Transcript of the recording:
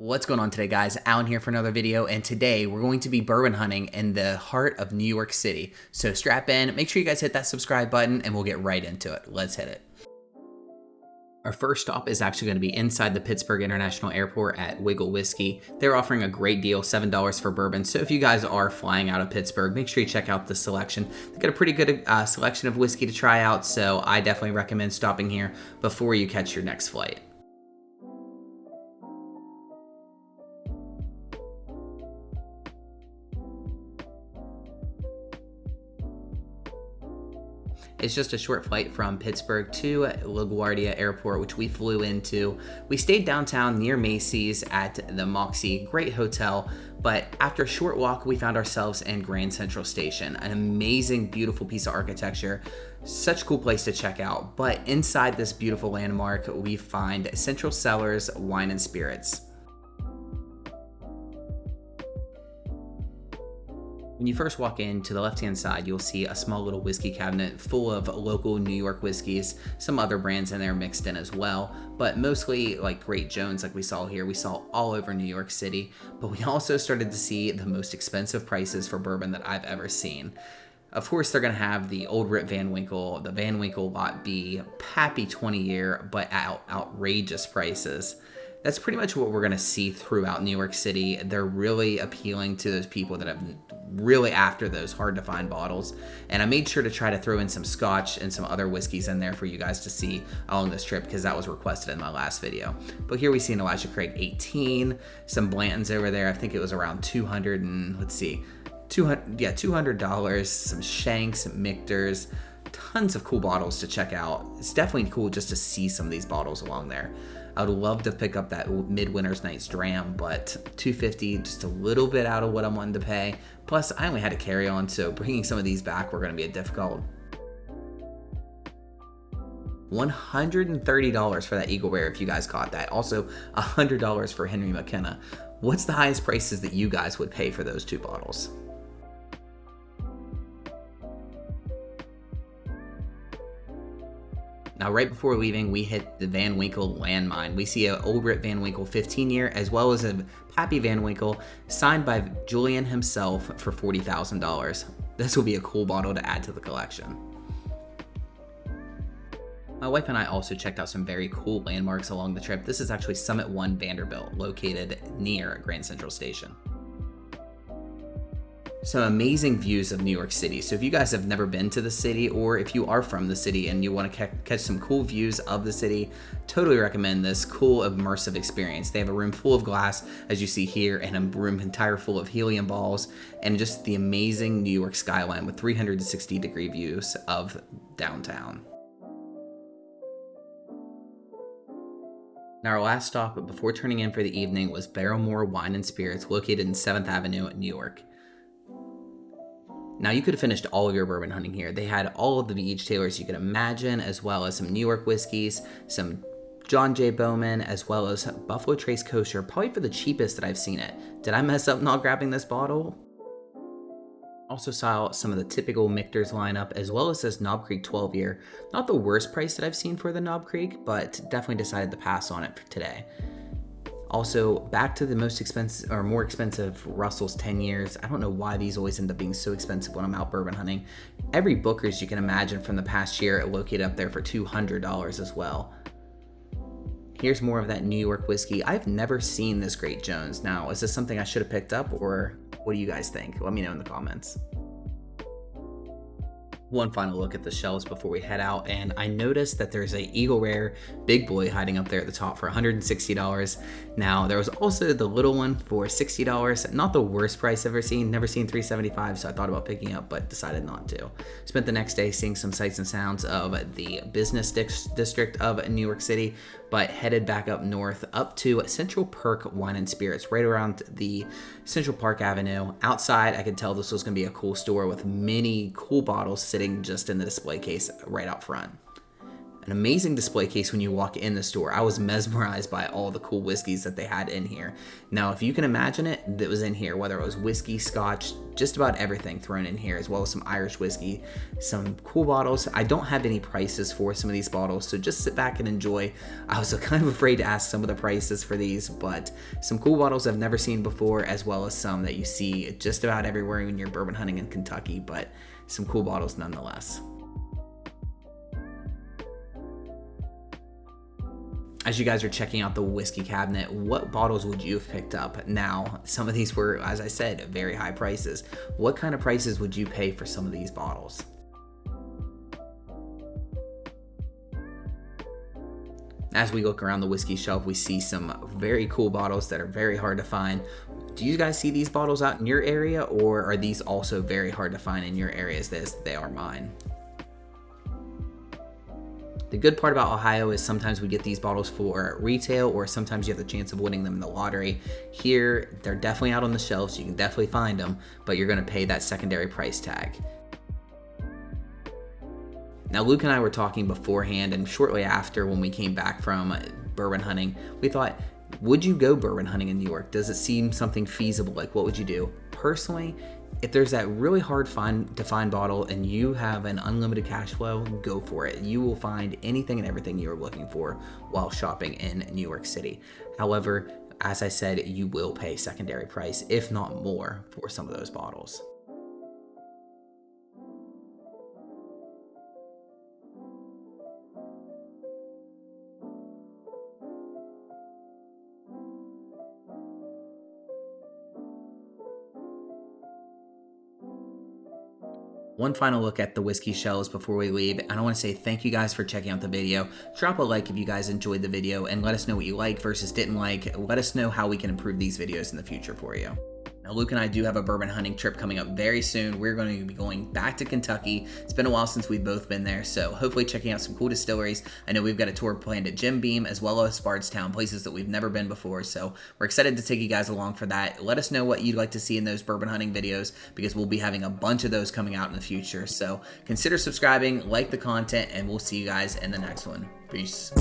What's going on today, guys? Alan here for another video, and today we're going to be bourbon hunting in the heart of New York City. So strap in, make sure you guys hit that subscribe button, and we'll get right into it. Let's hit it. Our first stop is actually going to be inside the Pittsburgh International Airport at Wiggle Whiskey. They're offering a great deal, $7 for bourbon. So if you guys are flying out of Pittsburgh, make sure you check out the selection. They've got a pretty good selection of whiskey to try out, so I definitely recommend stopping here before you catch your next flight. It's just a short flight from Pittsburgh to LaGuardia Airport, which we flew into. We stayed downtown near Macy's at the Moxie, great hotel, but after a short walk, we found ourselves in Grand Central Station, an amazing, beautiful piece of architecture. Such a cool place to check out, but inside this beautiful landmark, we find Central Cellars Wine and Spirits. When you first walk in, to the left-hand side, you'll see a small little whiskey cabinet full of local New York whiskeys, some other brands in there mixed in as well, but mostly like Great Jones like we saw here. We saw all over New York City, but we also started to see the most expensive prices for bourbon that I've ever seen. Of course, they're going to have the Old Rip Van Winkle, the Van Winkle Lot B, Pappy 20-year, but outrageous prices. That's pretty much what we're going to see throughout New York City. They're really appealing to those people that have really after those hard to find bottles. And I made sure to try to throw in some scotch and some other whiskeys in there for you guys to see along this trip because that was requested in my last video. But here we see an Elijah Craig 18, some Blantons over there. I think it was around $200 and let's see, $200, some Shanks, Michter's, tons of cool bottles to check out. It's definitely cool just to see some of these bottles along there. I would love to pick up that Midwinter's Night's Dram, but $250, just a little bit out of what I'm wanting to pay. Plus, I only had to carry on, so bringing some of these back were going to be difficult. $130 for that Eagle Rare if you guys caught that. Also, $100 for Henry McKenna. What's the highest prices that you guys would pay for those two bottles? Now, right before leaving, we hit the Van Winkle landmine. We see an Old Rip Van Winkle 15-year, as well as a Pappy Van Winkle, signed by Julian himself for $40,000. This will be a cool bottle to add to the collection. My wife and I also checked out some very cool landmarks along the trip. This is actually Summit One Vanderbilt, located near Grand Central Station. Some amazing views of New York City. So if you guys have never been to the city, or if you are from the city and you want to catch some cool views of the city, totally recommend this cool immersive experience. They have a room full of glass, as you see here, and a room entire full of helium balls, and just the amazing New York skyline with 360-degree views of downtown. Now, our last stop before turning in for the evening was Barrymore Wine and Spirits, located in 7th Avenue, New York. Now, you could have finished all of your bourbon hunting here. They had all of the VH Taylors you could imagine, as well as some New York whiskeys, some John J. Bowman, as well as Buffalo Trace Kosher, probably for the cheapest that I've seen it. Did I mess up not grabbing this bottle? Also saw some of the typical Michter's lineup, as well as this Knob Creek 12-year. Not the worst price that I've seen for the Knob Creek, but definitely decided to pass on it for today. Also, back to the most expensive or more expensive Russell's 10 years. I don't know why these always end up being so expensive when I'm out bourbon hunting. Every Booker's you can imagine from the past year located up there for $200 as well. Here's more of that New York whiskey. I've never seen this Great Jones. Now, is this something I should have picked up, or what do you guys think? Let me know in the comments. One final look at the shelves before we head out, and I noticed that there's a Eagle Rare Big Boy hiding up there at the top for $160. Now, there was also the little one for $60. Not the worst price I've ever seen. Never seen $375, so I thought about picking up, but decided not to. Spent the next day seeing some sights and sounds of the business district of New York City, but headed back up north, up to Central Perk Wine and Spirits, right around the Central Park Avenue. Outside, I could tell this was going to be a cool store with many cool bottles sitting just in the display case right out front. An amazing display case when you walk in the store. I was mesmerized by all the cool whiskeys that they had in here. Now, if you can imagine it, that was in here, whether it was whiskey, scotch, just about everything thrown in here, as well as some Irish whiskey, some cool bottles. I don't have any prices for some of these bottles, so just sit back and enjoy. I was kind of afraid to ask some of the prices for these, but some cool bottles I've never seen before, as well as some that you see just about everywhere when you're bourbon hunting in Kentucky, but some cool bottles nonetheless. As you guys are checking out the whiskey cabinet, what bottles would you have picked up? Now, some of these were, as I said, very high prices. What kind of prices would you pay for some of these bottles? As we look around the whiskey shelf, we see some very cool bottles that are very hard to find. Do you guys see these bottles out in your area, or are these also very hard to find in your areas as they are mine? The good part about Ohio is sometimes we get these bottles for retail, or sometimes you have the chance of winning them in the lottery. Here, they're definitely out on the shelves. You can definitely find them, but you're going to pay that secondary price tag. Now, Luke and I were talking beforehand, and shortly after when we came back from bourbon hunting, we thought, would you go bourbon hunting in New York? Does it seem something feasible? Like, what would you do? Personally, if there's that really hard to find bottle and you have an unlimited cash flow, go for it. You will find anything and everything you're looking for while shopping in New York City. However, as I said, you will pay secondary price, if not more, for some of those bottles. One final look at the whiskey shelves before we leave, and I want to say thank you guys for checking out the video. Drop a like if you guys enjoyed the video, and let us know what you like versus didn't like. Let us know how we can improve these videos in the future for you. Now, Luke and I do have a bourbon hunting trip coming up very soon. We're going to be going back to Kentucky. It's been a while since we've both been there, so hopefully checking out some cool distilleries. I know we've got a tour planned at Jim Beam as well as Bardstown, places that we've never been before, so we're excited to take you guys along for that. Let us know what you'd like to see in those bourbon hunting videos, because we'll be having a bunch of those coming out in the future. So consider subscribing, like the content, and we'll see you guys in the next one. Peace.